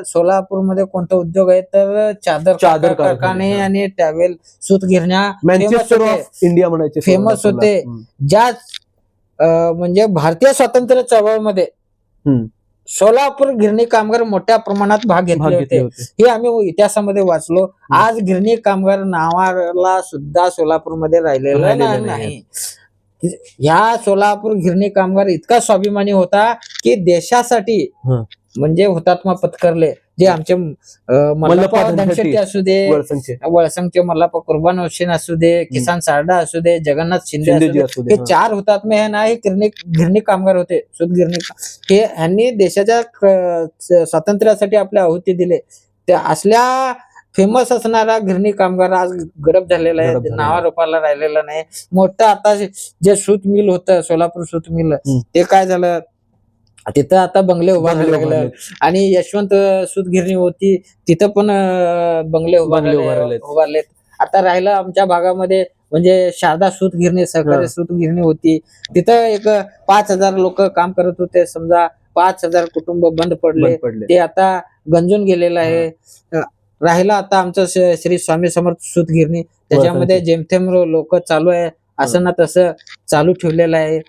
सोलापूरमध्ये कोणता उद्योग आहे तर चादर चादर कारखाने, कारखाने हा. आणि टॅवेल सूत गिरण्या मॅन्चेस्टर ऑफ इंडिया म्हणायचे फेमस सोलापूरला. होते. ज्या म्हणजे भारतीय स्वातंत्र्य चळवळीमध्ये हम्म. सोलापूर गिरणी कामगार मोठ्या प्रमाणात भाग घेतले होते. हे आम्ही इतिहासामध्ये वाचलो. आज गिरणी कामगार नावाला सुद्धा सोलापूरमध्ये राहिलेलं नाही. ह्या सोलापूर गिरणी कामगार इतका स्वाभिमानी होता की देशासाठी म्हणजे हुतात्मा पत्करले. जे आमचे मल्लप्पा धनशेट्टी असू दे, वळसंगचे मल्लप्पा कुर्बान हुसेन असू दे, किसान सारडा असू दे, जगन्नाथ शिंदे असू दे, हे 4 हुतात्मे हे ना हे गिरणी कामगार होते. सूतगिरणी हे ह्यांनी देशाच्या स्वातंत्र्यासाठी आपल्या आहुती दिले. त्या असल्या फेमस असणारा गिरणी कामगार आज गडप झालेला आहे, नावारूपाला राहिलेला नाही. मोठं आता जे सूत मिल होतं सोलापूर सूत मिल, ते काय झालं तिथं आता बंगले उभारायला लागले. आणि यशवंत सूतगिरणी होती तिथं पण बंगले उभारलेत. आता राहिलं आमच्या भागामध्ये म्हणजे शारदा सूतगिरणी, सहकारी सूतगिरणी होती. तिथं एक 5,000 लोक काम करत होते. समजा 5,000 कुटुंब बंद पडले. ते आता गंजून गेलेलं आहे. राहिला आता आमचं श्री स्वामी समर्थ सूतगिरणी, त्याच्यामध्ये जेमतेम लोक चालू आहे, असं ना तसं चालू ठेवलेलं आहे.